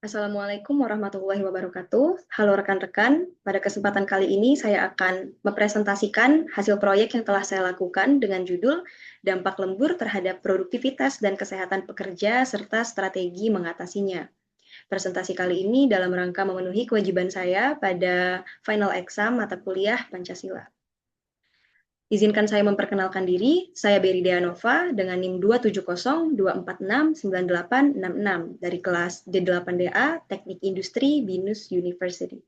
Assalamualaikum warahmatullahi wabarakatuh. Halo rekan-rekan, pada kesempatan kali ini saya akan mempresentasikan hasil proyek yang telah saya lakukan dengan judul Dampak Lembur Terhadap Produktivitas dan Kesehatan Pekerja serta Strategi Mengatasinya. Presentasi kali ini dalam rangka memenuhi kewajiban saya pada final exam mata kuliah Pancasila. Izinkan saya memperkenalkan diri, saya Berry Deanova dengan NIM 270246986 dari kelas D8DA Teknik Industri BINUS University.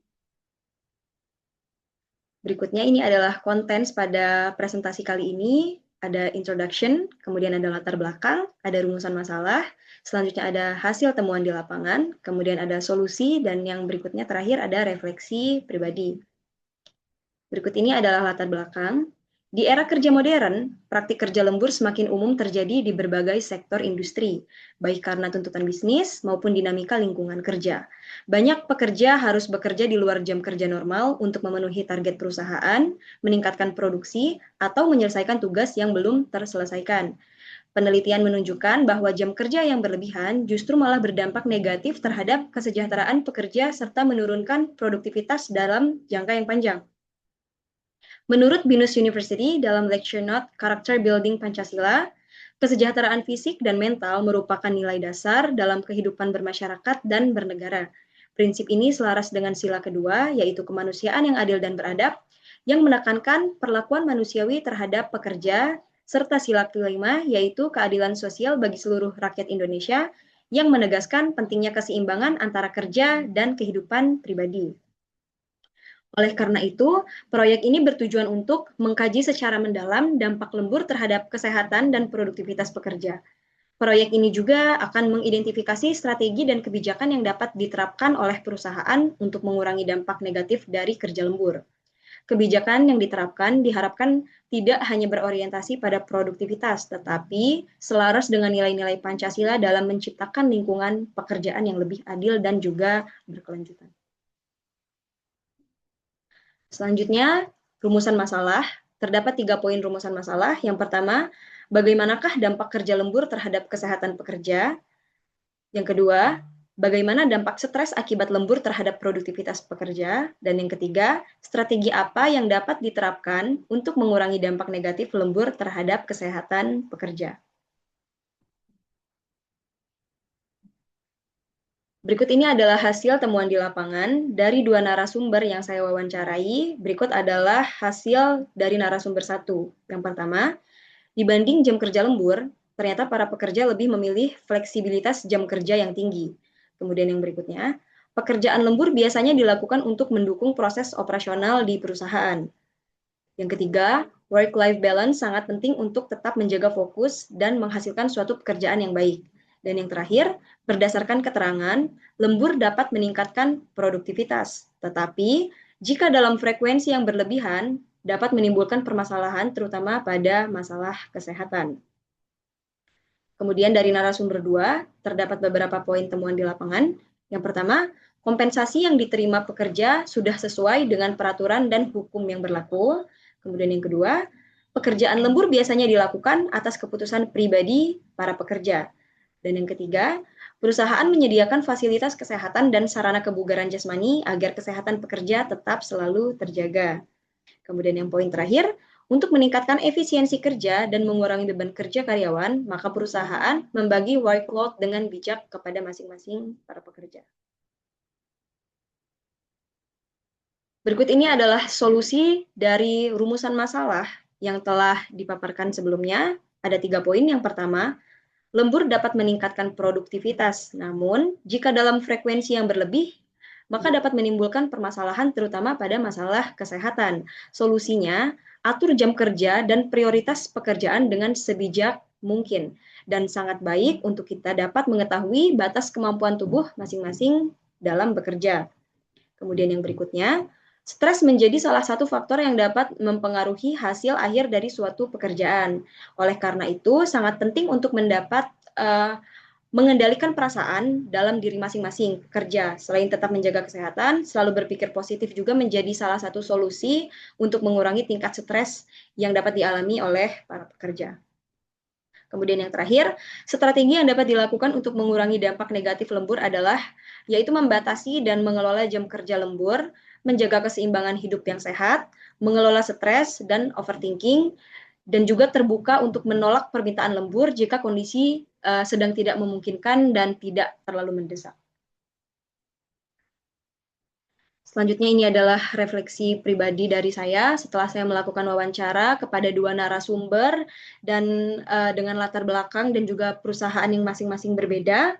Berikutnya ini adalah konten pada presentasi kali ini, ada introduction, kemudian ada latar belakang, ada rumusan masalah, selanjutnya ada hasil temuan di lapangan, kemudian ada solusi, dan yang berikutnya terakhir ada refleksi pribadi. Berikut ini adalah latar belakang. Di era kerja modern, praktik kerja lembur semakin umum terjadi di berbagai sektor industri, baik karena tuntutan bisnis maupun dinamika lingkungan kerja. Banyak pekerja harus bekerja di luar jam kerja normal untuk memenuhi target perusahaan, meningkatkan produksi, atau menyelesaikan tugas yang belum terselesaikan. Penelitian menunjukkan bahwa jam kerja yang berlebihan justru malah berdampak negatif terhadap kesejahteraan pekerja serta menurunkan produktivitas dalam jangka yang panjang. Menurut BINUS University dalam lecture note Character Building Pancasila, kesejahteraan fisik dan mental merupakan nilai dasar dalam kehidupan bermasyarakat dan bernegara. Prinsip ini selaras dengan sila kedua, yaitu kemanusiaan yang adil dan beradab, yang menekankan perlakuan manusiawi terhadap pekerja, serta sila kelima, yaitu keadilan sosial bagi seluruh rakyat Indonesia, yang menegaskan pentingnya keseimbangan antara kerja dan kehidupan pribadi. Oleh karena itu, proyek ini bertujuan untuk mengkaji secara mendalam dampak lembur terhadap kesehatan dan produktivitas pekerja. Proyek ini juga akan mengidentifikasi strategi dan kebijakan yang dapat diterapkan oleh perusahaan untuk mengurangi dampak negatif dari kerja lembur. Kebijakan yang diterapkan diharapkan tidak hanya berorientasi pada produktivitas, tetapi selaras dengan nilai-nilai Pancasila dalam menciptakan lingkungan pekerjaan yang lebih adil dan juga berkelanjutan. Selanjutnya, rumusan masalah. Terdapat 3 poin rumusan masalah. Yang pertama, bagaimanakah dampak kerja lembur terhadap kesehatan pekerja? Yang kedua, bagaimana dampak stres akibat lembur terhadap produktivitas pekerja? Dan yang ketiga, strategi apa yang dapat diterapkan untuk mengurangi dampak negatif lembur terhadap kesehatan pekerja? Berikut ini adalah hasil temuan di lapangan dari 2 narasumber yang saya wawancarai. Berikut adalah hasil dari narasumber 1. Yang pertama, dibanding jam kerja lembur, ternyata para pekerja lebih memilih fleksibilitas jam kerja yang tinggi. Kemudian yang berikutnya, pekerjaan lembur biasanya dilakukan untuk mendukung proses operasional di perusahaan. Yang ketiga, work-life balance sangat penting untuk tetap menjaga fokus dan menghasilkan suatu pekerjaan yang baik. Dan yang terakhir, berdasarkan keterangan, lembur dapat meningkatkan produktivitas. Tetapi, jika dalam frekuensi yang berlebihan, dapat menimbulkan permasalahan terutama pada masalah kesehatan. Kemudian dari narasumber 2, terdapat beberapa poin temuan di lapangan. Yang pertama, kompensasi yang diterima pekerja sudah sesuai dengan peraturan dan hukum yang berlaku. Kemudian yang kedua, pekerjaan lembur biasanya dilakukan atas keputusan pribadi para pekerja. Dan yang ketiga, perusahaan menyediakan fasilitas kesehatan dan sarana kebugaran jasmani agar kesehatan pekerja tetap selalu terjaga. Kemudian yang poin terakhir, untuk meningkatkan efisiensi kerja dan mengurangi beban kerja karyawan, maka perusahaan membagi workload dengan bijak kepada masing-masing para pekerja. Berikut ini adalah solusi dari rumusan masalah yang telah dipaparkan sebelumnya. Ada 3 poin. Yang pertama, lembur dapat meningkatkan produktivitas, namun jika dalam frekuensi yang berlebih, maka dapat menimbulkan permasalahan terutama pada masalah kesehatan. Solusinya, atur jam kerja dan prioritas pekerjaan dengan sebijak mungkin. Dan sangat baik untuk kita dapat mengetahui batas kemampuan tubuh masing-masing dalam bekerja. Kemudian yang berikutnya, stres menjadi salah satu faktor yang dapat mempengaruhi hasil akhir dari suatu pekerjaan. Oleh karena itu, sangat penting untuk mengendalikan perasaan dalam diri masing-masing pekerja. Selain tetap menjaga kesehatan, selalu berpikir positif juga menjadi salah satu solusi untuk mengurangi tingkat stres yang dapat dialami oleh para pekerja. Kemudian yang terakhir, strategi yang dapat dilakukan untuk mengurangi dampak negatif lembur adalah yaitu membatasi dan mengelola jam kerja lembur, menjaga keseimbangan hidup yang sehat, mengelola stres dan overthinking, dan juga terbuka untuk menolak permintaan lembur jika kondisi sedang tidak memungkinkan dan tidak terlalu mendesak. Selanjutnya ini adalah refleksi pribadi dari saya setelah saya melakukan wawancara kepada dua narasumber dan dengan latar belakang dan juga perusahaan yang masing-masing berbeda.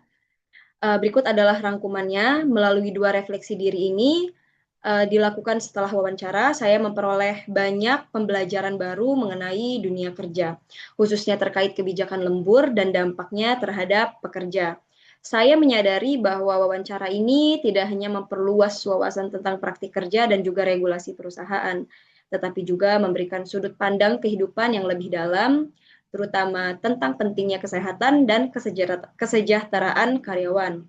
Berikut adalah rangkumannya. Melalui dua refleksi diri ini dilakukan setelah wawancara, saya memperoleh banyak pembelajaran baru mengenai dunia kerja, khususnya terkait kebijakan lembur dan dampaknya terhadap pekerja. Saya menyadari bahwa wawancara ini tidak hanya memperluas wawasan tentang praktik kerja dan juga regulasi perusahaan, tetapi juga memberikan sudut pandang kehidupan yang lebih dalam, terutama tentang pentingnya kesehatan dan kesejahteraan karyawan.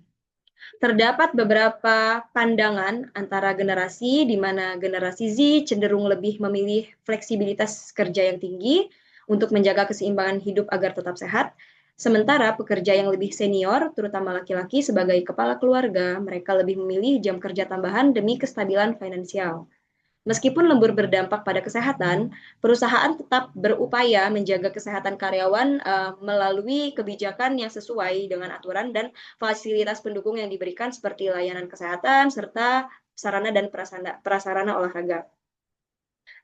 Terdapat beberapa pandangan antara generasi, di mana generasi Z cenderung lebih memilih fleksibilitas kerja yang tinggi untuk menjaga keseimbangan hidup agar tetap sehat. Sementara pekerja yang lebih senior, terutama laki-laki sebagai kepala keluarga, mereka lebih memilih jam kerja tambahan demi kestabilan finansial. Meskipun lembur berdampak pada kesehatan, perusahaan tetap berupaya menjaga kesehatan karyawan melalui kebijakan yang sesuai dengan aturan dan fasilitas pendukung yang diberikan seperti layanan kesehatan serta sarana dan prasarana olahraga.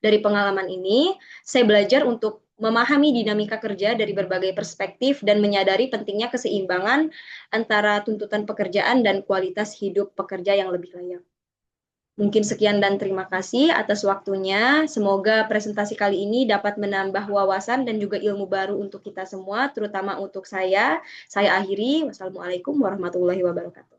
Dari pengalaman ini, saya belajar untuk memahami dinamika kerja dari berbagai perspektif dan menyadari pentingnya keseimbangan antara tuntutan pekerjaan dan kualitas hidup pekerja yang lebih layak. Mungkin sekian dan terima kasih atas waktunya. Semoga presentasi kali ini dapat menambah wawasan dan juga ilmu baru untuk kita semua, terutama untuk saya. Saya akhiri. Wassalamualaikum warahmatullahi wabarakatuh.